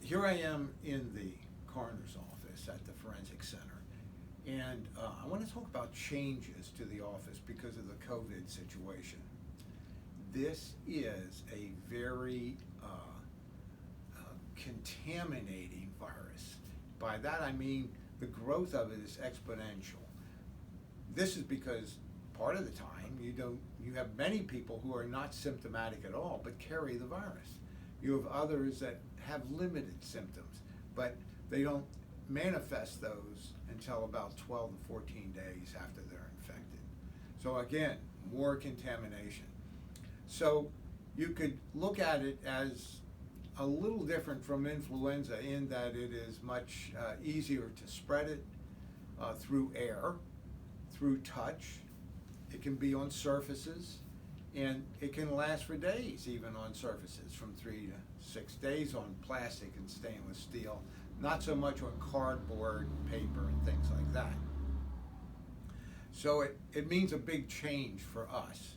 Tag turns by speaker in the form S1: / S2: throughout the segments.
S1: Here I am in the coroner's office at the forensic center, and I want to talk about changes to the office because of the COVID situation. This is a very contaminating virus. By that I mean the growth of it is exponential. This is because part of the time you have many people who are not symptomatic at all but carry the virus. You have others that have limited symptoms, but they don't manifest those until about 12 to 14 days after they're infected. So again, more contamination. So you could look at it as a little different from influenza in that it is much easier to spread it through air, through touch. It can be on surfaces, and it can last for days even on surfaces, from 3 to 6 days on plastic and stainless steel, not so much on cardboard, paper, and things like that. So it means a big change for us.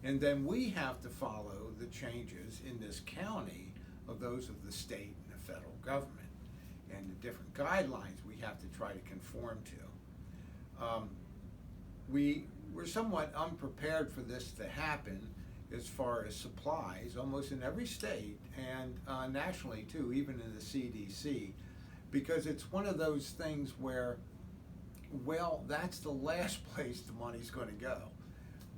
S1: And then we have to follow the changes in this county of those of the state and the federal government, and the different guidelines we have to try to conform to. We were somewhat unprepared for this to happen as far as supplies, almost in every state and nationally too, even in the CDC, because it's one of those things where, well, that's the last place the money's going to go.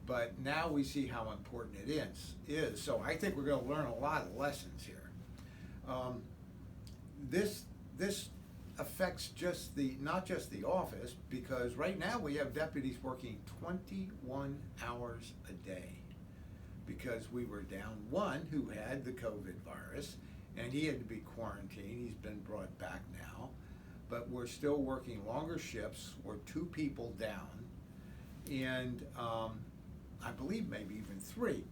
S1: But now we see how important it is. So I think we're going to learn a lot of lessons here. This affects not just the office, because right now we have deputies working 21 hours a day, because we were down one who had the COVID virus, and he had to be quarantined. He's been brought back now, but we're still working longer shifts. We're 2 people down, and I believe maybe even 3.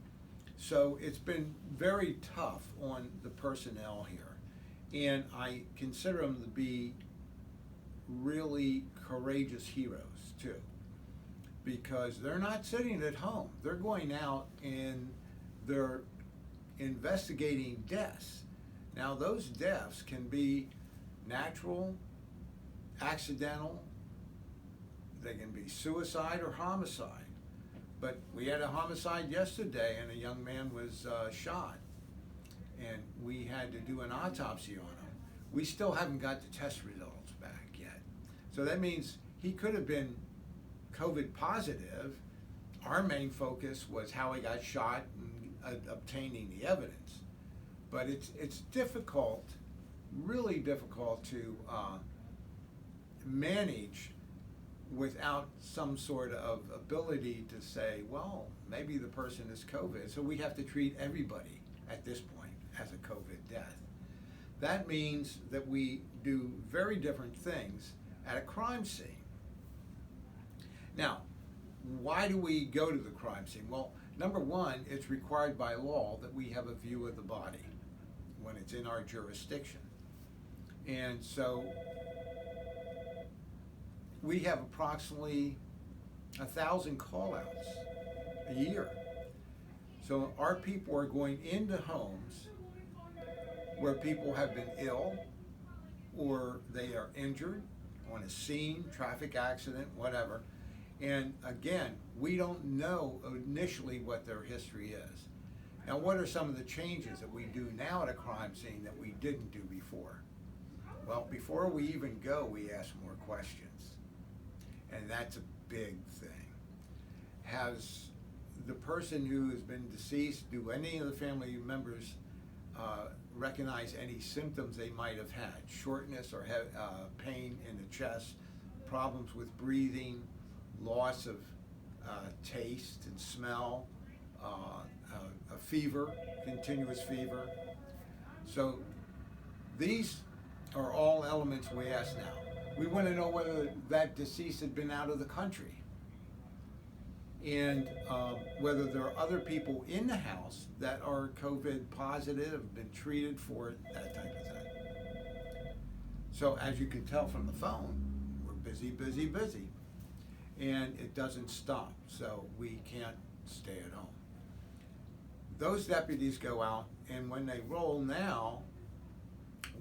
S1: So it's been very tough on the personnel here, and I consider them to be really courageous heroes too, because they're not sitting at home. They're going out and they're investigating deaths. Now those deaths can be natural, accidental, they can be suicide or homicide. But we had a homicide yesterday, and a young man was shot, and we had to do an autopsy on him. We still haven't got the test results back yet. So that means he could have been COVID positive. Our main focus was how he got shot and obtaining the evidence. But it's difficult, really difficult to manage without some sort of ability to say, well, maybe the person is COVID, so we have to treat everybody at this point as a COVID death. That means that we do very different things at a crime scene. Now, why do we go to the crime scene? Well, number one, it's required by law that we have a view of the body when it's in our jurisdiction. And so we have approximately 1,000 call-outs a year. So our people are going into homes where people have been ill or they are injured on a scene, traffic accident, whatever. And again, we don't know initially what their history is. Now, what are some of the changes that we do now at a crime scene that we didn't do before? Well, before we even go, we ask more questions. And that's a big thing. Has the person who has been deceased, do any of the family members recognize any symptoms they might have had? Shortness or pain in the chest, problems with breathing, loss of taste and smell, a fever, continuous fever. So these are all elements we ask now. We want to know whether that deceased had been out of the country, and whether there are other people in the house that are COVID positive, have been treated for it, that type of thing. So as you can tell from the phone, we're busy, busy, busy. And it doesn't stop, so we can't stay at home. Those deputies go out, and when they roll now,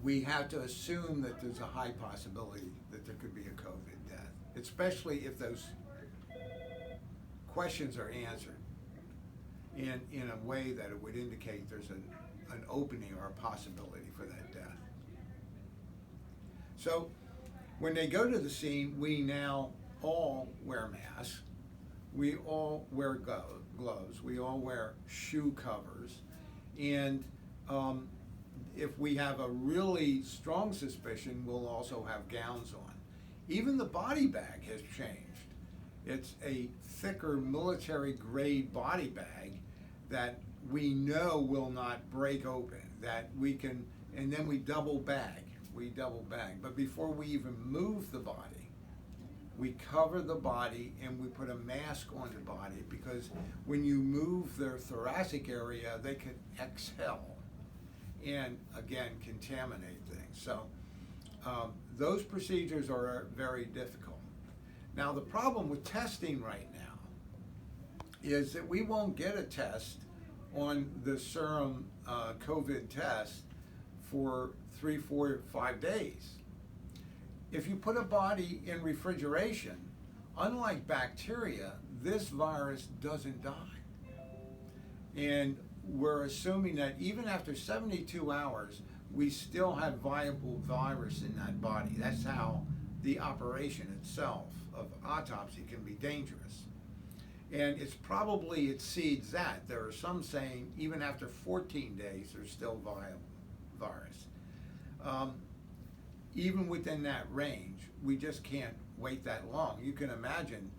S1: we have to assume that there's a high possibility that there could be a COVID death, especially if those questions are answered in a way that it would indicate there's an opening or a possibility for that death. So when they go to the scene, we now all wear masks, we all wear gloves, we all wear shoe covers, and if we have a really strong suspicion, we'll also have gowns on. Even the body bag has changed. It's a thicker military grade body bag that we know will not break open, that we can, and then we double bag. But before we even move the body, we cover the body and we put a mask on the body, because when you move their thoracic area, they can exhale and again contaminate things. So those procedures are very difficult. Now the problem with testing right now is that we won't get a test on the serum COVID test for 3, 4, 5 days. If you put a body in refrigeration, unlike bacteria, this virus doesn't die. And we're assuming that even after 72 hours, we still have viable virus in that body. That's how the operation itself of autopsy can be dangerous. And it exceeds that. There are some saying even after 14 days, there's still viable virus. Even within that range, we just can't wait that long. You can imagine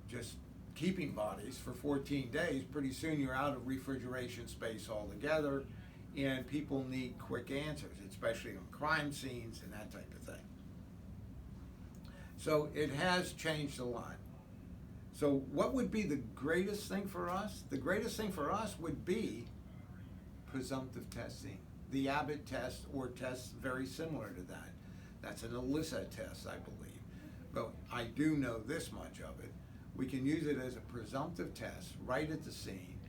S1: just keeping bodies for 14 days, pretty soon you're out of refrigeration space altogether, and people need quick answers, especially on crime scenes and that type of thing. So it has changed a lot. So what would be the greatest thing for us? The greatest thing for us would be presumptive testing. The Abbott test, or tests very similar to that. That's an ELISA test, I believe. But I do know this much of it. We can use it as a presumptive test right at the scene,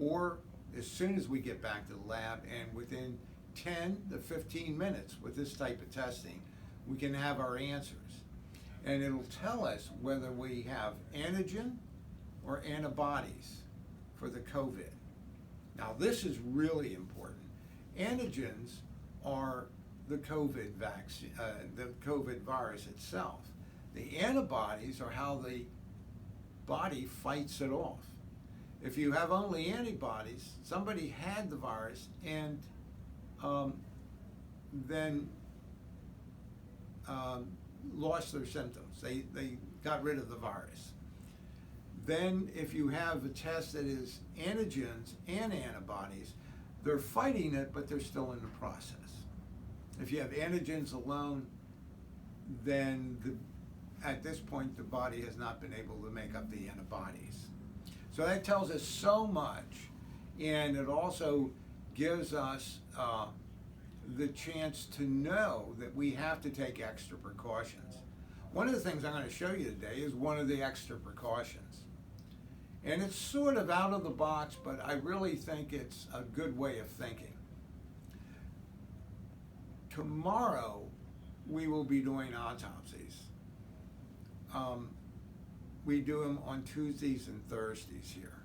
S1: or as soon as we get back to the lab, and within 10 to 15 minutes with this type of testing, we can have our answers. And it'll tell us whether we have antigen or antibodies for the COVID. Now this is really important. Antigens are the COVID vaccine, the COVID virus itself. The antibodies are how the body fights it off. If you have only antibodies, somebody had the virus and then lost their symptoms. They got rid of the virus. Then if you have a test that is antigens and antibodies, they're fighting it, but they're still in the process. If you have antigens alone, then at this point the body has not been able to make up the antibodies. So that tells us so much, and it also gives us the chance to know that we have to take extra precautions. One of the things I'm going to show you today is one of the extra precautions. And it's sort of out of the box, but I really think it's a good way of thinking. Tomorrow, we will be doing autopsies. We do them on Tuesdays and Thursdays here.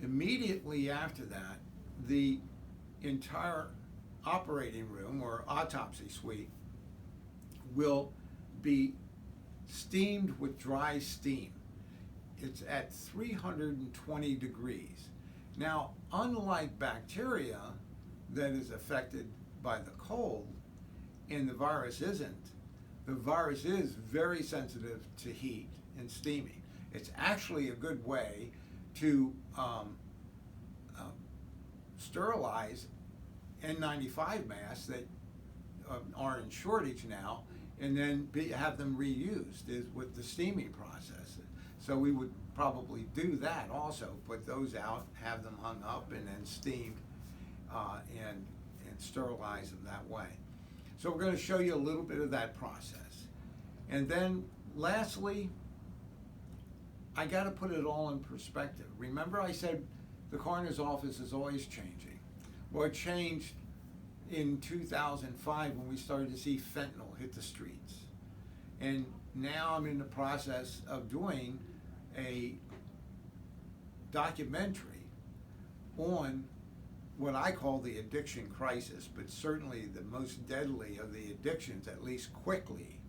S1: Immediately after that, the entire operating room or autopsy suite will be steamed with dry steam. It's at 320 degrees. Now, unlike bacteria that is affected by the cold, and the virus isn't, the virus is very sensitive to heat and steaming. It's actually a good way to sterilize N95 masks that are in shortage now, and then have them reused is with the steaming process. So we would probably do that also, put those out, have them hung up, and then steamed and sterilize them that way. So we're going to show you a little bit of that process. And then lastly, I got to put it all in perspective. Remember I said the coroner's office is always changing. Well, it changed in 2005 when we started to see fentanyl hit the streets. And now I'm in the process of doing a documentary on what I call the addiction crisis, but certainly the most deadly of the addictions, at least quickly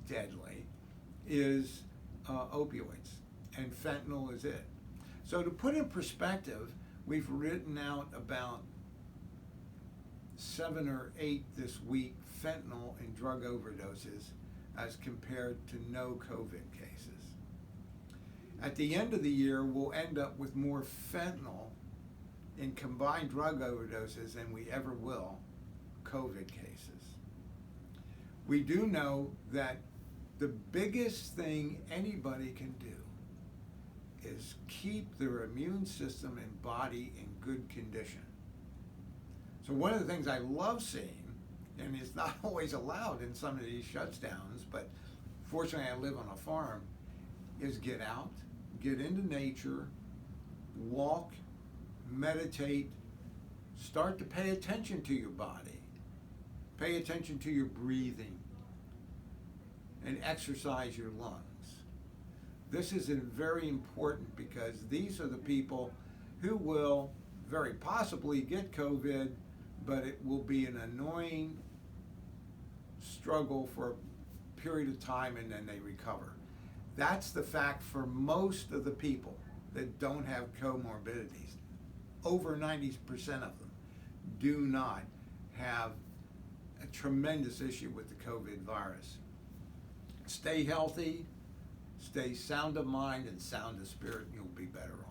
S1: deadly, is opioids, and fentanyl is it. So to put in perspective, we've written out about 7 or 8 this week fentanyl and drug overdoses as compared to no COVID cases. At the end of the year, we'll end up with more fentanyl in combined drug overdoses than we ever will COVID cases. We do know that the biggest thing anybody can do is keep their immune system and body in good condition. So one of the things I love seeing, and it's not always allowed in some of these shutdowns, but fortunately I live on a farm, is get out, get into nature, walk, meditate, start to pay attention to your body, pay attention to your breathing, and exercise your lungs. This is very important because these are the people who will very possibly get COVID, but it will be an annoying struggle for a period of time and then they recover. That's the fact for most of the people that don't have comorbidities. Over 90% of them do not have a tremendous issue with the COVID virus. Stay healthy, stay sound of mind and sound of spirit, and you'll be better off.